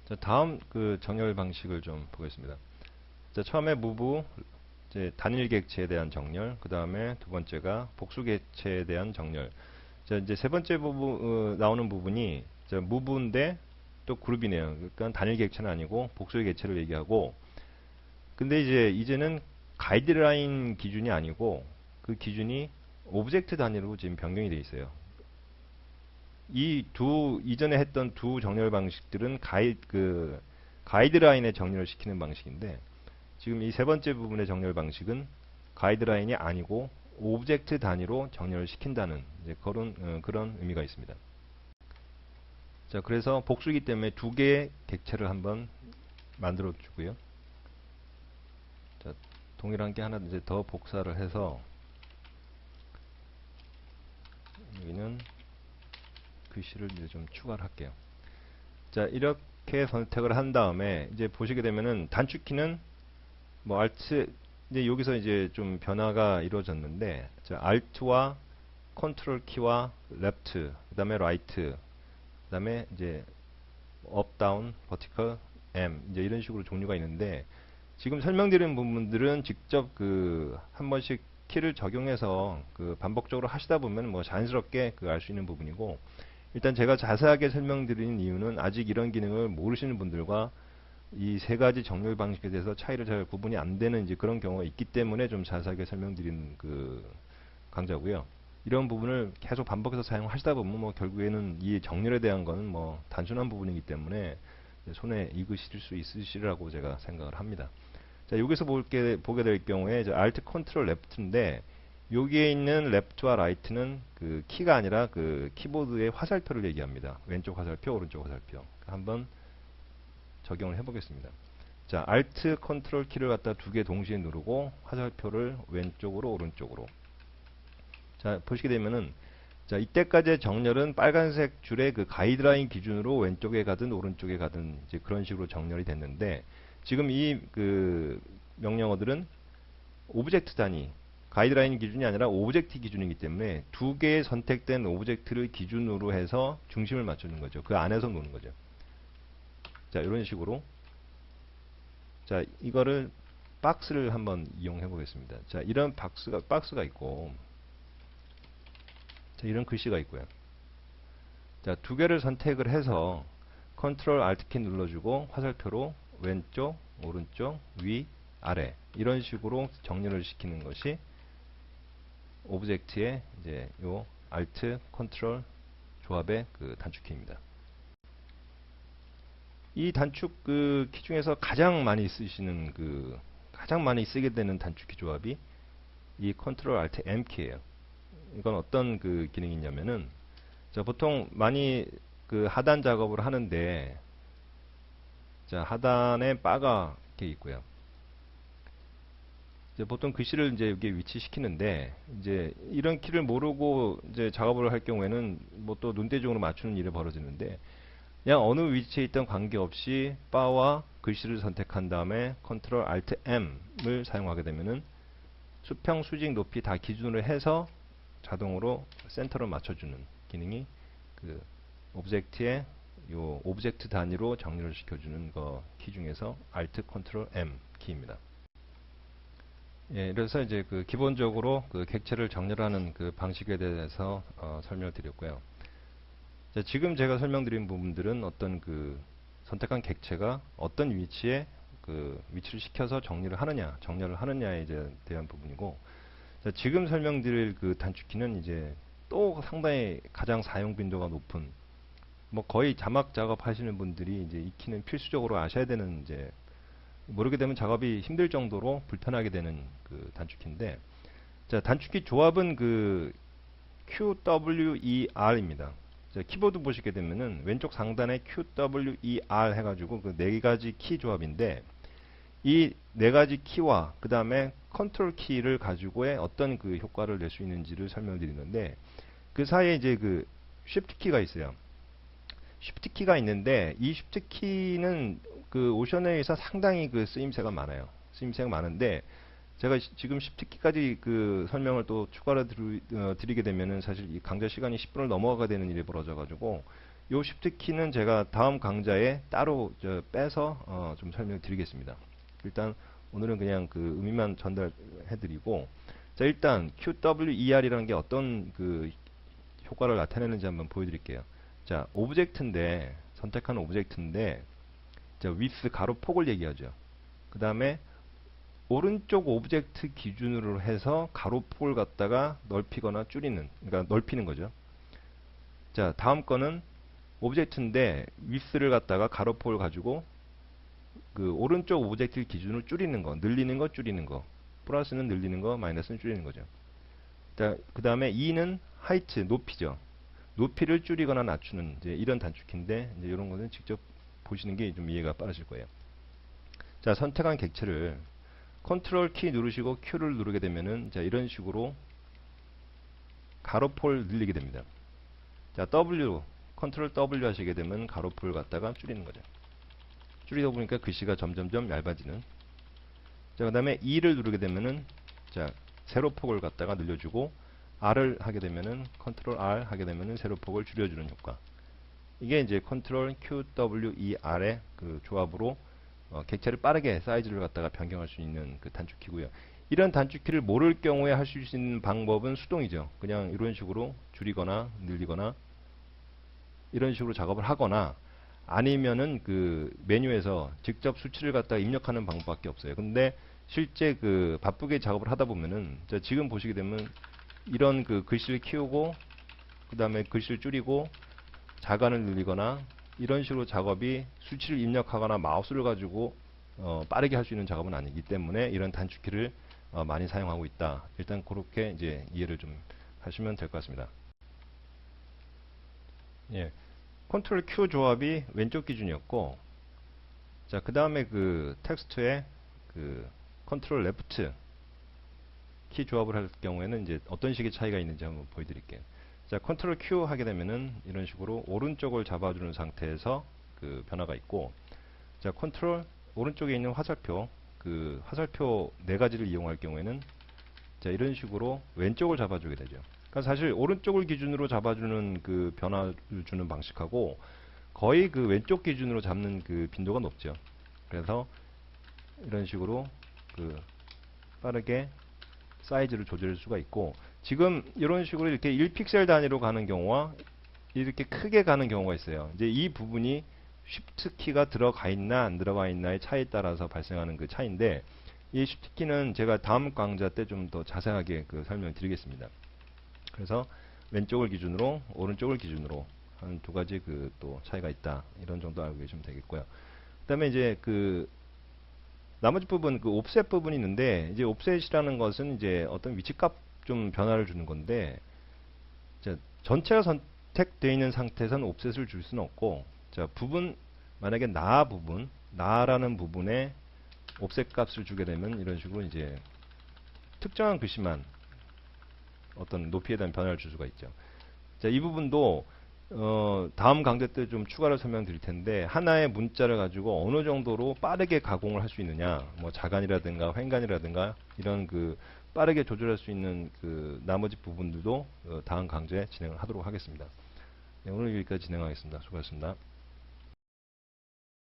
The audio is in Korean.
자, 다음 그 정렬 방식을 좀 보겠습니다. 자, 처음에 무브 이제 단일 객체에 대한 정렬, 그 다음에 두 번째가 복수 객체에 대한 정렬. 자, 이제 세 번째 나오는 부분이 자, 무브인데 또 그룹이네요. 그러니까 단일 객체는 아니고 복수의 객체를 얘기하고, 근데 이제는 가이드라인 기준이 아니고 그 기준이 오브젝트 단위로 지금 변경이 돼 있어요. 이전에 했던 두 정렬 방식들은 가이드라인에 정렬을 시키는 방식인데, 지금 이 세 번째 부분의 정렬 방식은 가이드라인이 아니고 오브젝트 단위로 정렬을 시킨다는 이제 그런 의미가 있습니다. 자, 그래서 복수이기 때문에 두 개의 객체를 한번 만들어 주고요. 자, 동일한 게 하나 이제 더 복사를 해서 여기는 글씨를 이제 좀 추가를 할게요. 자, 이렇게 선택을 한 다음에 이제 보시게 되면은 단축키는 뭐 Alt, 이제 여기서 이제 좀 변화가 이루어졌는데, 자, Alt와 컨트롤 키와 Left, 그다음에 Right, 그다음에 이제 Up, Down, Vertical, M 이제 이런 식으로 종류가 있는데, 지금 설명드린 부분들은 직접 그 한 번씩 키를 적용해서 그 반복적으로 하시다 보면 뭐 자연스럽게 그 알 수 있는 부분이고, 일단 제가 자세하게 설명드리는 이유는 아직 이런 기능을 모르시는 분들과 이 세 가지 정렬 방식에 대해서 차이를 잘 구분이 안 되는 이제 그런 경우가 있기 때문에 좀 자세하게 설명드리는 그 강좌고요. 이런 부분을 계속 반복해서 사용하시다 보면 뭐 결국에는 이 정렬에 대한 거는 뭐 단순한 부분이기 때문에 손에 익으실 수 있으시라고 제가 생각을 합니다. 자, 여기서 보게 될 경우에 이제 Alt Ctrl Left인데, 여기에 있는 Left와 Right는 그 키가 아니라 그 키보드의 화살표를 얘기합니다. 왼쪽 화살표, 오른쪽 화살표. 한번 적용을 해보겠습니다. 자, Alt Ctrl 키를 갖다 두 개 동시에 누르고 화살표를 왼쪽으로 오른쪽으로. 자, 보시게 되면은 자, 이때까지의 정렬은 빨간색 줄의 그 가이드라인 기준으로 왼쪽에 가든 오른쪽에 가든 이제 그런 식으로 정렬이 됐는데, 지금 이 그 명령어들은 오브젝트 단위, 가이드라인 기준이 아니라 오브젝트 기준이기 때문에 두 개의 선택된 오브젝트를 기준으로 해서 중심을 맞추는 거죠. 그 안에서 노는 거죠. 자, 이런 식으로. 자, 이거를 박스를 한번 이용해 보겠습니다. 자, 이런 박스가 있고, 자, 이런 글씨가 있고요. 자, 두 개를 선택을 해서 컨트롤 알트 키 눌러주고 화살표로 왼쪽, 오른쪽, 위, 아래 이런 식으로 정렬을 시키는 것이 오브젝트의 이제 요 알트 컨트롤 조합의 그 단축키입니다. 이 단축 그 키 중에서 가장 많이 쓰게 되는 단축키 조합이 이 컨트롤 알트 M 키예요. 이건 어떤 그 기능이냐면은, 자, 보통 많이 그 하단 작업을 하는데, 자, 하단에 바가 이렇게 있고요. 이제 보통 글씨를 이제 여기에 위치시키는데, 이제 이런 키를 모르고 이제 작업을 할 경우에는 뭐 또 눈대중으로 맞추는 일이 벌어지는데, 그냥 어느 위치에 있던 관계없이 바와 글씨를 선택한 다음에 컨트롤 알트 M을 사용하게 되면은 수평, 수직, 높이 다 기준으로 해서 자동으로 센터를 맞춰주는 기능이 그 오브젝트의 요 오브젝트 단위로 정렬을 시켜주는 거 키 중에서 Alt Ctrl M 키입니다. 예, 그래서 이제 그 기본적으로 그 객체를 정렬하는 그 방식에 대해서 설명을 드렸고요. 자, 지금 제가 설명드린 부분들은 어떤 그 선택한 객체가 어떤 위치에 그 위치를 시켜서 정렬을 하느냐에 대한 부분이고, 자, 지금 설명드릴 그 단축키는 이제 또 상당히 가장 사용 빈도가 높은, 뭐 거의 자막 작업 하시는 분들이 이제 이 키는 필수적으로 아셔야 되는, 이제 모르게 되면 작업이 힘들 정도로 불편하게 되는 그 단축키인데, 자, 단축키 조합은 그 QWER입니다. 자, 키보드 보시게 되면은 왼쪽 상단에 QWER 해가지고 그 네 가지 키 조합인데, 이 네 가지 키와 그 다음에 컨트롤 키를 가지고의 어떤 그 효과를 낼 수 있는지를 설명드리는데, 그 사이에 이제 그 쉬프트 키가 있어요. 쉬프트 키가 있는데, 이 쉬프트 키는 그 오션에서 상당히 그 쓰임새가 많아요. 쓰임새가 많은데, 제가 지금 쉬프트 키까지 그 설명을 또 추가로 드리게 되면은 사실 이 강좌 시간이 10분을 넘어가게 되는 일이 벌어져 가지고 요 Shift 키는 제가 다음 강좌에 따로 빼서 좀 설명드리겠습니다. 일단 오늘은 그냥 그 의미만 전달해드리고, 자 일단 QWER이라는 게 어떤 그 효과를 나타내는지 한번 보여드릴게요. 자 오브젝트인데, 선택한 오브젝트인데, 자 width 가로폭을 얘기하죠. 그 다음에 오른쪽 오브젝트 기준으로 해서 가로폭을 갖다가 넓히거나 줄이는, 그러니까 넓히는 거죠. 자 다음 거는 오브젝트인데 width를 갖다가 가로폭을 가지고 그 오른쪽 오브젝트 기준으로 줄이는 거, 늘리는 거, 줄이는 거. 플러스는 늘리는 거, 마이너스는 줄이는 거죠. 자, 그 다음에 E는 height, 높이죠. 높이를 줄이거나 낮추는 이제 이런 단축키인데, 이제 이런 거는 직접 보시는 게 좀 이해가 빠르실 거예요. 자, 선택한 객체를 컨트롤 키 누르시고 Q를 누르게 되면은 자, 이런 식으로 가로폭을 늘리게 됩니다. 자, W, 컨트롤 W 하시게 되면 가로폭을 갖다가 줄이는 거죠. 줄이다 보니까 글씨가 점점점 얇아지는. 자, 그 다음에 E를 누르게 되면은 자, 세로폭을 갖다가 늘려주고, R을 하게 되면은 컨트롤 R 하게 되면은 세로폭을 줄여주는 효과. 이게 이제 컨트롤 Q, W, E, R의 그 조합으로 객체를 빠르게 사이즈를 갖다가 변경할 수 있는 그 단축키고요. 이런 단축키를 모를 경우에 할 수 있는 방법은 수동이죠. 그냥 이런 식으로 줄이거나 늘리거나 이런 식으로 작업을 하거나, 아니면은 그 메뉴에서 직접 수치를 갖다가 입력하는 방법밖에 없어요. 근데 실제 그 바쁘게 작업을 하다 보면은 자, 지금 보시게 되면 이런 그 글씨를 키우고 그 다음에 글씨를 줄이고 자간을 늘리거나 이런 식으로 작업이 수치를 입력하거나 마우스를 가지고 빠르게 할 수 있는 작업은 아니기 때문에 이런 단축키를 많이 사용하고 있다. 일단 그렇게 이제 이해를 좀 하시면 될 것 같습니다. 예. 컨트롤 Q 조합이 왼쪽 기준이었고, 자, 그 다음에 그 텍스트에 그 컨트롤 레프트 키 조합을 할 경우에는 이제 어떤 식의 차이가 있는지 한번 보여드릴게요. 자, 컨트롤 Q 하게 되면은 이런 식으로 오른쪽을 잡아주는 상태에서 그 변화가 있고, 자, 컨트롤 오른쪽에 있는 화살표, 그 화살표 네 가지를 이용할 경우에는 자, 이런 식으로 왼쪽을 잡아주게 되죠. 그러니까 사실 오른쪽을 기준으로 잡아주는 그 변화를 주는 방식하고 거의 그 왼쪽 기준으로 잡는 그 빈도가 높죠. 그래서 이런 식으로 그 빠르게 사이즈를 조절할 수가 있고, 지금 이런 식으로 이렇게 1픽셀 단위로 가는 경우와 이렇게 크게 가는 경우가 있어요. 이제 이 부분이 Shift 키가 들어가 있나 안 들어가 있나의 차이에 따라서 발생하는 그 차이인데, 이 Shift 키는 제가 다음 강좌 때 좀 더 자세하게 그 설명을 드리겠습니다. 그래서 왼쪽을 기준으로 오른쪽을 기준으로 한 두 가지 그 또 차이가 있다, 이런 정도 알고 계시면 되겠고요. 그다음에 이제 그 나머지 부분, 그 옵셋 부분이 있는데, 이제 옵셋이라는 것은 이제 어떤 위치값 좀 변화를 주는 건데, 자, 전체가 선택되어 있는 상태에서는 옵셋을 줄 수는 없고, 자, 부분, 만약에 나 부분, 나라는 부분에 옵셋 값을 주게 되면 이런 식으로 이제 특정한 글씨만 어떤 높이에 대한 변화를 줄 수가 있죠. 자, 이 부분도 다음 강좌 때 좀 추가로 설명드릴 텐데, 하나의 문자를 가지고 어느 정도로 빠르게 가공을 할 수 있느냐, 뭐 자간이라든가 횡간이라든가 이런 그 빠르게 조절할 수 있는 그 나머지 부분들도 다음 강좌에 진행을 하도록 하겠습니다. 네, 오늘 여기까지 진행하겠습니다. 수고하셨습니다.